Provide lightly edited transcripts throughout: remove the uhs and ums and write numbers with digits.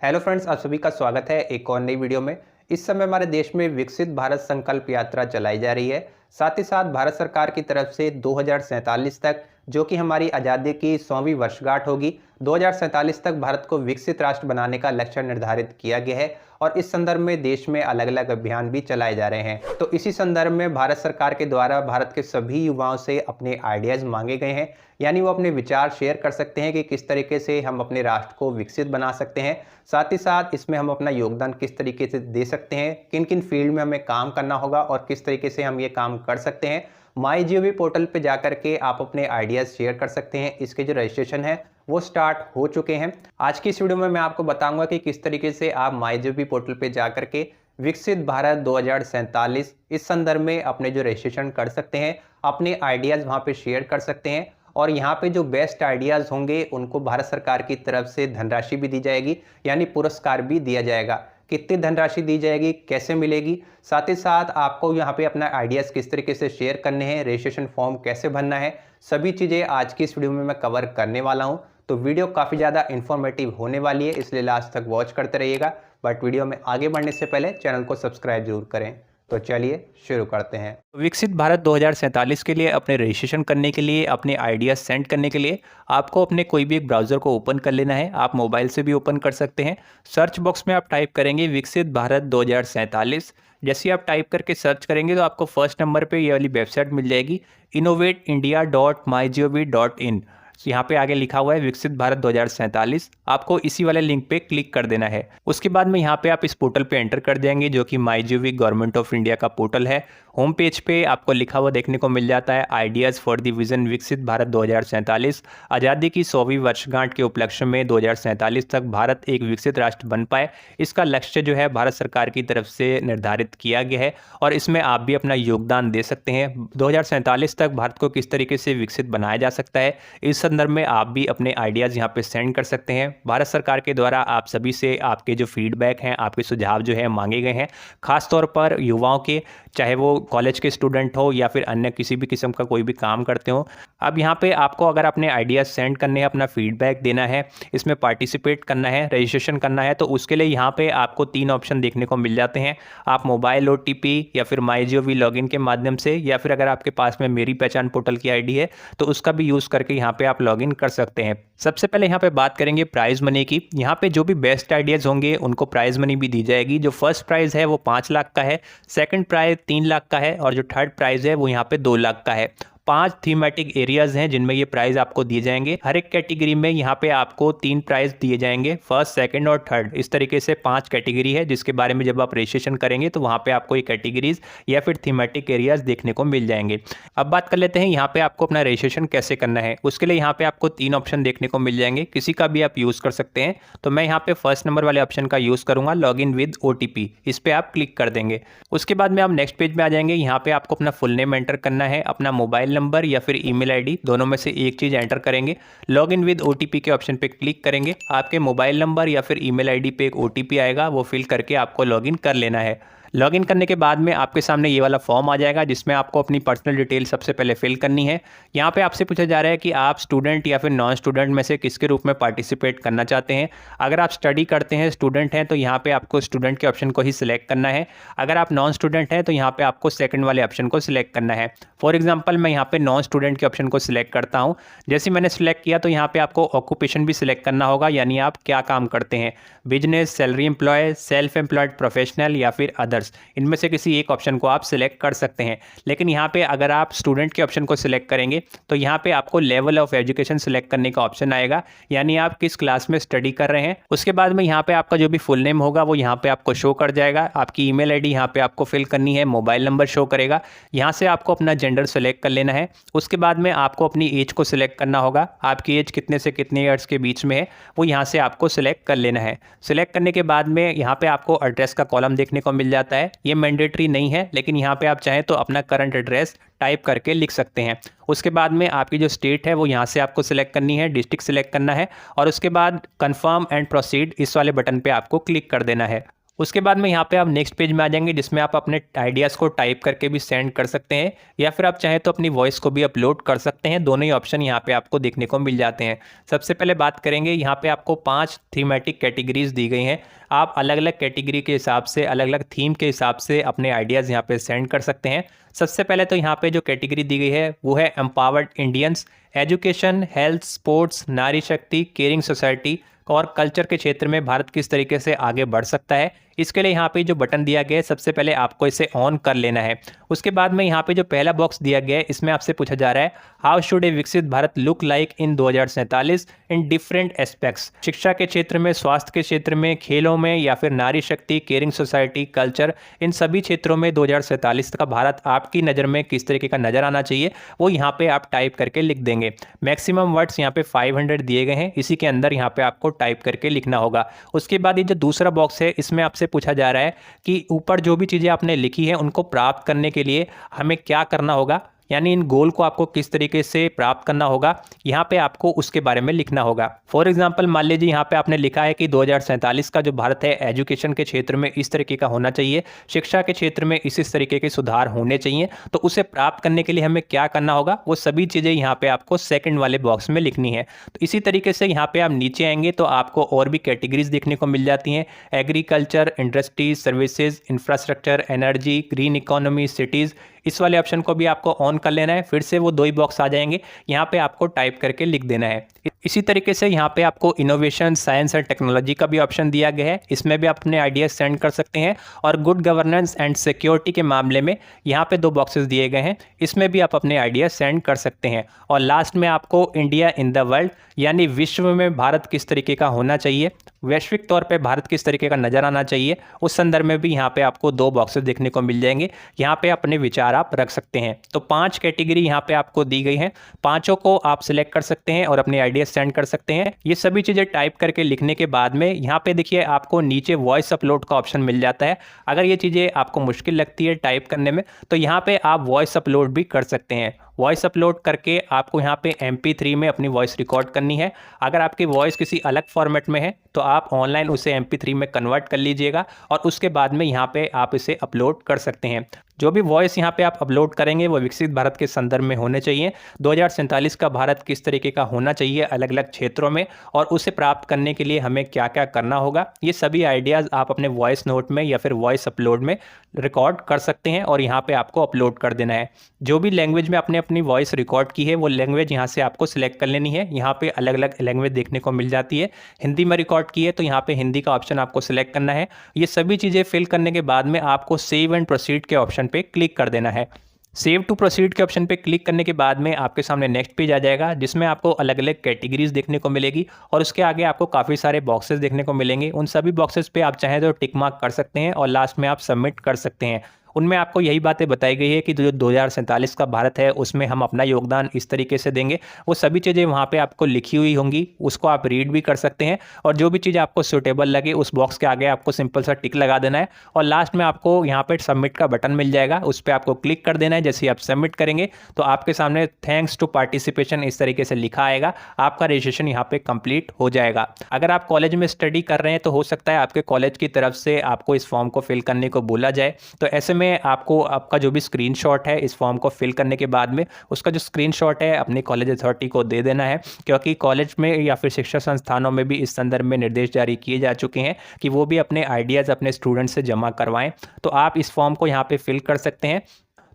Hello friends, आप सभी का स्वागत है एक और नई वीडियो में। इस समय हमारे देश में विकसित भारत संकल्प यात्रा चलाई जा रही है। साथ ही साथ भारत सरकार की तरफ से 2047 तक, जो कि हमारी आज़ादी की 100वीं वर्षगांठ होगी, 2047 तक भारत को विकसित राष्ट्र बनाने का लक्ष्य निर्धारित किया गया है। और इस संदर्भ में देश में अलग अलग अभियान भी चलाए जा रहे हैं। तो इसी संदर्भ में भारत सरकार के द्वारा भारत के सभी युवाओं से अपने आइडियाज़ मांगे गए हैं, यानी वो अपने विचार शेयर कर सकते हैं कि किस तरीके से हम अपने राष्ट्र को विकसित बना सकते हैं। साथ ही साथ इसमें हम अपना योगदान किस तरीके से दे सकते हैं, किन किन फील्ड में हमें काम करना होगा और किस तरीके से हम ये काम कर सकते हैं। माईजीओवी पोर्टल पे जाकर के आप अपने आइडियाज़ शेयर कर सकते हैं। इसके जो रजिस्ट्रेशन है वो स्टार्ट हो चुके हैं। आज की इस वीडियो में मैं आपको बताऊंगा कि किस तरीके से आप माईजीओवी पोर्टल पे जाकर के विकसित भारत 2047 इस संदर्भ में अपने जो रजिस्ट्रेशन कर सकते हैं, अपने आइडियाज़ वहाँ पे शेयर कर सकते हैं। और यहाँ पे जो बेस्ट आइडियाज़ होंगे उनको भारत सरकार की तरफ से धनराशि भी दी जाएगी, यानी पुरस्कार भी दिया जाएगा। कितनी धनराशि दी जाएगी, कैसे मिलेगी, साथ ही साथ आपको यहाँ पे अपना आइडियाज़ किस तरीके से शेयर करने हैं, रजिस्ट्रेशन फॉर्म कैसे भरना है, सभी चीज़ें आज की इस वीडियो में मैं कवर करने वाला हूँ। तो वीडियो काफ़ी ज़्यादा इन्फॉर्मेटिव होने वाली है, इसलिए लास्ट तक वॉच करते रहिएगा। बट वीडियो में आगे बढ़ने से पहले चैनल को सब्सक्राइब जरूर करें। तो चलिए शुरू करते हैं। विकसित भारत 2047 के लिए अपने रजिस्ट्रेशन करने के लिए, अपने आइडियाज़ सेंड करने के लिए आपको अपने कोई भी एक ब्राउज़र को ओपन कर लेना है। आप मोबाइल से भी ओपन कर सकते हैं। सर्च बॉक्स में आप टाइप करेंगे विकसित भारत 2047। जैसे ही आप टाइप करके सर्च करेंगे तो आपको फर्स्ट नंबर पे ये वाली वेबसाइट मिल जाएगी, innovateindia.mygov.in। यहाँ पे आगे लिखा हुआ है विकसित भारत 2047। आपको इसी वाले लिंक पे क्लिक कर देना है। उसके बाद में यहाँ पे आप इस पोर्टल पे एंटर कर देंगे, जो कि माईजीओवी गवर्नमेंट ऑफ इंडिया का पोर्टल है। होम पेज पे आपको लिखा हुआ देखने को मिल जाता है आइडियाज़ फॉर द विजन विकसित भारत 2047। आज़ादी की 100वीं वर्षगांठ के उपलक्ष्य में 2047 तक भारत एक विकसित राष्ट्र बन पाए, इसका लक्ष्य जो है भारत सरकार की तरफ से निर्धारित किया गया है। और इसमें आप भी अपना योगदान दे सकते हैं। 2047 तक भारत को किस तरीके से विकसित बनाया जा सकता है, इस संदर्भ में आप भी अपने आइडियाज़ यहाँ पे सेंड कर सकते हैं। भारत सरकार के द्वारा आप सभी से आपके जो फीडबैक हैं, आपके सुझाव जो है मांगे गए हैं, खासतौर पर युवाओं के, चाहे वो कॉलेज के स्टूडेंट हो या फिर अन्य किसी भी किस्म का कोई भी काम करते हो। अब यहाँ पे आपको अगर अपने आइडियाज़ सेंड करने हैं, अपना फीडबैक देना है, इसमें पार्टिसिपेट करना है, रजिस्ट्रेशन करना है, तो उसके लिए यहाँ पे आपको 3 ऑप्शन देखने को मिल जाते हैं। आप मोबाइल OTP या फिर माईजीओवी लॉगिन के माध्यम से, या फिर अगर आपके पास में मेरी पहचान पोर्टल की आईडी है तो उसका भी यूज़ करके यहाँ पे आप लॉगिन कर सकते हैं। सबसे पहले यहाँ पे बात करेंगे प्राइज़ मनी की। यहाँ पे जो भी बेस्ट आइडियाज़ होंगे उनको प्राइज़ मनी भी दी जाएगी। जो फर्स्ट प्राइज़ है वो 5 लाख का है, सेकंड प्राइज़ 3 लाख का है, और जो थर्ड प्राइज़ है वो यहाँ पे 2 लाख का है। 5 थीमेटिक एरियाज़ हैं जिनमें ये प्राइज़ आपको दिए जाएंगे। हर एक कैटेगरी में यहाँ पे आपको 3 प्राइज़ दिए जाएंगे, फर्स्ट, सेकंड और थर्ड। इस तरीके से 5 कैटेगरी है, जिसके बारे में जब आप रजिस्ट्रेशन करेंगे तो वहाँ पे आपको ये कैटेगरीज या फिर थीमेटिक एरियाज़ देखने को मिल जाएंगे। अब बात कर लेते हैं यहाँ पे आपको अपना रजिस्ट्रेशन कैसे करना है। उसके लिए यहाँ पे आपको 3 ऑप्शन देखने को मिल जाएंगे, किसी का भी आप यूज़ कर सकते हैं। तो मैं यहाँ पे फर्स्ट नंबर वाले ऑप्शन का यूज़ करूँगा, लॉगिन विद OTP। इस पर आप क्लिक कर देंगे। उसके बाद में आप नेक्स्ट पेज में आ जाएंगे। यहाँ पे आपको अपना फुल नेम एंटर करना है, अपना मोबाइल नंबर या फिर ईमेल आईडी, दोनों में से एक चीज़ एंटर करेंगे। लॉगिन विद OTP के ऑप्शन पे क्लिक करेंगे। आपके मोबाइल नंबर या फिर ईमेल आईडी पे एक OTP आएगा, वो फिल करके आपको लॉगिन कर लेना है। लॉगिन करने के बाद में आपके सामने ये वाला फॉर्म आ जाएगा, जिसमें आपको अपनी पर्सनल डिटेल सबसे पहले फिल करनी है। यहाँ पे आपसे पूछा जा रहा है कि आप स्टूडेंट या फिर नॉन स्टूडेंट में से किसके रूप में पार्टिसिपेट करना चाहते हैं। अगर आप स्टडी करते हैं, स्टूडेंट हैं, तो यहाँ पे आपको स्टूडेंट के ऑप्शन को ही सिलेक्ट करना है। अगर आप नॉन स्टूडेंट हैं तो यहाँ पे आपको सेकंड वाले ऑप्शन को सिलेक्ट करना है। फॉर एग्जाम्पल मैं यहाँ पे नॉन स्टूडेंट के ऑप्शन को सिलेक्ट करता हूँ। जैसे मैंने सिलेक्ट किया तो यहाँ पे आपको ऑक्यूपेशन भी सिलेक्ट करना होगा, यानी आप क्या काम करते हैं, business, salary employ, self employed professional या फिर अदर्स। इनमें से किसी एक ऑप्शन को आप सिलेक्ट कर सकते हैं। लेकिन यहाँ पे अगर आप स्टूडेंट के ऑप्शन को सिलेक्ट करेंगे तो यहाँ पे आपको लेवल ऑफ एजुकेशन सिलेक्ट करने का ऑप्शन आएगा, यानी आप किस क्लास में स्टडी कर रहे हैं। उसके बाद में यहाँ पे आपका जो भी फुल नेम होगा वो यहाँ पे आपको शो कर जाएगा। आपकी ईमेल आईडी यहाँ पे आपको फिल करनी है, मोबाइल नंबर शो करेगा। यहाँ से आपको अपना जेंडर सेलेक्ट कर लेना है। उसके बाद में आपको अपनी एज को सिलेक्ट करना होगा। आपकी एज कितने से कितने ईयर्स के बीच में है वो यहाँ से आपको सिलेक्ट कर लेना है। सिलेक्ट करने के बाद में यहाँ पे आपको एड्रेस का कॉलम देखने को मिल जाता है। ये मैंडेटरी नहीं है, लेकिन यहाँ पे आप चाहें तो अपना करंट एड्रेस टाइप करके लिख सकते हैं। उसके बाद में आपकी जो स्टेट है वो यहाँ से आपको सिलेक्ट करनी है, डिस्ट्रिक्ट सिलेक्ट करना है, और उसके बाद कंफर्म एंड प्रोसीड इस वाले बटन पे आपको क्लिक कर देना है। उसके बाद में यहाँ पे आप नेक्स्ट पेज में आ जाएंगे, जिसमें आप अपने आइडियाज़ को टाइप करके भी सेंड कर सकते हैं, या फिर आप चाहें तो अपनी वॉइस को भी अपलोड कर सकते हैं। दोनों ही ऑप्शन यहाँ पे आपको देखने को मिल जाते हैं। सबसे पहले बात करेंगे, यहाँ पे आपको 5 थीमेटिक कैटेगरीज दी गई हैं। आप अलग अलग कैटेगरी के हिसाब से, अलग अलग थीम के हिसाब से अपने आइडियाज़ यहाँ पे सेंड कर सकते हैं। सबसे पहले तो यहाँ पे जो कैटेगरी दी गई है वो है empowered Indians, education, health, sports, नारी शक्ति, केयरिंग सोसाइटी और कल्चर के क्षेत्र में भारत किस तरीके से आगे बढ़ सकता है। इसके लिए यहाँ पे जो बटन दिया गया है, सबसे पहले आपको इसे ऑन कर लेना है। उसके बाद में यहाँ पे जो पहला बॉक्स दिया गया है, इसमें आपसे पूछा जा रहा है, हाउ शुड ए विकसित Bharat look like in 2047 in different aspects. शिक्षा के क्षेत्र में, स्वास्थ्य के क्षेत्र में, खेलों में, या फिर नारी शक्ति, केयरिंग सोसाइटी, कल्चर, इन सभी क्षेत्रों में 2047 का भारत आपकी नज़र में किस तरीके का नज़र आना चाहिए, वो यहाँ पे आप टाइप करके लिख देंगे। मैक्सिमम वर्ड्स यहाँ पे 500 दिए गए हैं, इसी के अंदर यहाँ पे आपको टाइप करके लिखना होगा। उसके बाद ये जो दूसरा बॉक्स है, इसमें आपसे पूछा जा रहा है कि ऊपर जो भी चीज़ें आपने लिखी है उनको प्राप्त करने के लिए हमें क्या करना होगा, यानी इन गोल को आपको किस तरीके से प्राप्त करना होगा, यहाँ पे आपको उसके बारे में लिखना होगा। फॉर एग्जांपल मान लीजिए यहाँ पे आपने लिखा है कि 2047 का जो भारत है एजुकेशन के क्षेत्र में इस तरीके का होना चाहिए, शिक्षा के क्षेत्र में इस तरीके के सुधार होने चाहिए। तो उसे प्राप्त करने के लिए हमें क्या करना होगा, वो सभी चीज़ें यहाँ पे आपको सेकंड वाले बॉक्स में लिखनी है। तो इसी तरीके से यहाँ पे आप नीचे आएंगे तो आपको और भी कैटेगरीज देखने को मिल जाती हैं, agriculture, industries, services, infrastructure, energy, green economy, cities. इस वाले ऑप्शन को भी आपको ऑन कर लेना है। फिर से वो 2 ही बॉक्स आ जाएंगे, यहाँ पे आपको टाइप करके लिख देना है। इसी तरीके से यहाँ पे आपको इनोवेशन, साइंस एंड टेक्नोलॉजी का भी ऑप्शन दिया गया है, इसमें भी आप अपने आइडियाज सेंड कर सकते हैं। और गुड गवर्नेंस एंड सिक्योरिटी के मामले में यहाँ पे 2 बॉक्सेस दिए गए हैं, इसमें भी आप अपने आइडियाज सेंड कर सकते हैं। और लास्ट में आपको इंडिया इन द वर्ल्ड, यानी विश्व में भारत किस तरीके का होना चाहिए, वैश्विक तौर पे भारत किस तरीके का नजर आना चाहिए, उस संदर्भ में भी यहाँ पे आपको 2 बॉक्सेस देखने को मिल जाएंगे। यहाँ पे अपने विचार आप रख सकते हैं। तो 5 कैटेगरी यहाँ पे आपको दी गई हैं, पांचों को आप सिलेक्ट कर सकते हैं और अपने आइडिया सेंड कर सकते हैं। ये सभी चीज़ें टाइप करके लिखने के बाद में यहाँ पे देखिए आपको नीचे वॉइस अपलोड का ऑप्शन मिल जाता है। अगर ये चीज़ें आपको मुश्किल लगती है टाइप करने में, तो यहाँ पे आप वॉइस अपलोड भी कर सकते हैं। वॉइस अपलोड करके आपको यहाँ पे MP3 में अपनी वॉइस रिकॉर्ड करनी है। अगर आपकी वॉइस किसी अलग फॉर्मेट में है तो आप ऑनलाइन उसे MP3 में कन्वर्ट कर लीजिएगा और उसके बाद में यहाँ पे आप इसे अपलोड कर सकते हैं। जो भी वॉइस यहाँ पे आप अपलोड करेंगे वो विकसित भारत के संदर्भ में होने चाहिए। 2047 का भारत किस तरीके का होना चाहिए अलग अलग क्षेत्रों में, और उसे प्राप्त करने के लिए हमें क्या क्या करना होगा, ये सभी आइडियाज़ आप अपने वॉइस नोट में या फिर वॉइस अपलोड में रिकॉर्ड कर सकते हैं और यहाँ पे आपको अपलोड कर देना है। जो भी लैंग्वेज में आपने अपनी वॉइस रिकॉर्ड की है वो लैंग्वेज यहाँ से आपको सिलेक्ट कर लेनी है। यहाँ पे अलग अलग लैंग्वेज देखने को मिल जाती है। हिंदी में रिकॉर्ड की है तो यहाँ पे हिंदी का ऑप्शन आपको सिलेक्ट करना है। ये सभी चीज़ें फिल करने के बाद में आपको सेव एंड प्रोसीड के ऑप्शन पे क्लिक कर देना है। सेव टू प्रोसीड के ऑप्शन पे क्लिक करने के बाद में आपके सामने नेक्स्ट पेज आ जाएगा, जिसमें आपको अलग अलग कैटेगरीज देखने को मिलेगी और उसके आगे आपको काफ़ी सारे बॉक्सेस देखने को मिलेंगे। उन सभी बॉक्सेस पे आप चाहें तो टिक मार्क कर सकते हैं और लास्ट में आप सबमिट कर सकते हैं। उनमें आपको यही बातें बताई गई है कि जो 2047 का भारत है उसमें हम अपना योगदान इस तरीके से देंगे। वो सभी चीज़ें वहाँ पे आपको लिखी हुई होंगी, उसको आप रीड भी कर सकते हैं और जो भी चीज़ आपको सूटेबल लगे उस बॉक्स के आगे आपको सिंपल सा टिक लगा देना है और लास्ट में आपको यहाँ पे सबमिट का बटन मिल जाएगा, उस पर आपको क्लिक कर देना है। जैसे आप सबमिट करेंगे तो आपके सामने थैंक्स टू पार्टिसिपेशन इस तरीके से लिखा आएगा, आपका रजिस्ट्रेशन यहाँ पे कंप्लीट हो जाएगा। अगर आप कॉलेज में स्टडी कर रहे हैं तो हो सकता है आपके कॉलेज की तरफ से आपको इस फॉर्म को फिल करने को बोला जाए, तो ऐसे में आपको आपका जो भी स्क्रीनशॉट है इस फॉर्म को फिल करने के बाद में उसका जो स्क्रीनशॉट है अपनी कॉलेज अथॉरिटी को दे देना है, क्योंकि कॉलेज में या फिर शिक्षा संस्थानों में भी इस संदर्भ में निर्देश जारी किए जा चुके हैं कि वो भी अपने आइडियाज़ अपने स्टूडेंट से जमा करवाएं। तो आप इस फॉर्म को यहाँ पे फिल कर सकते हैं।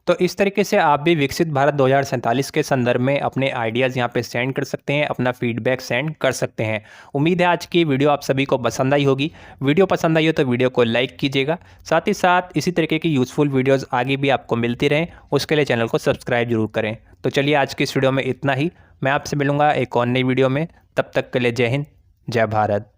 तो इस तरीके से आप भी विकसित भारत 2047 के संदर्भ में अपने आइडियाज़ यहाँ पे सेंड कर सकते हैं, अपना फीडबैक सेंड कर सकते हैं। उम्मीद है आज की वीडियो आप सभी को पसंद आई होगी। वीडियो पसंद आई हो तो वीडियो को लाइक कीजिएगा, साथ ही साथ इसी तरीके की यूज़फुल वीडियोज़ आगे भी आपको मिलती रहें, उसके लिए चैनल को सब्सक्राइब जरूर करें। तो चलिए आज की इस वीडियो में इतना ही, मैं आपसे मिलूँगा एक और नई वीडियो में। तब तक के लिए जय हिंद, जय भारत।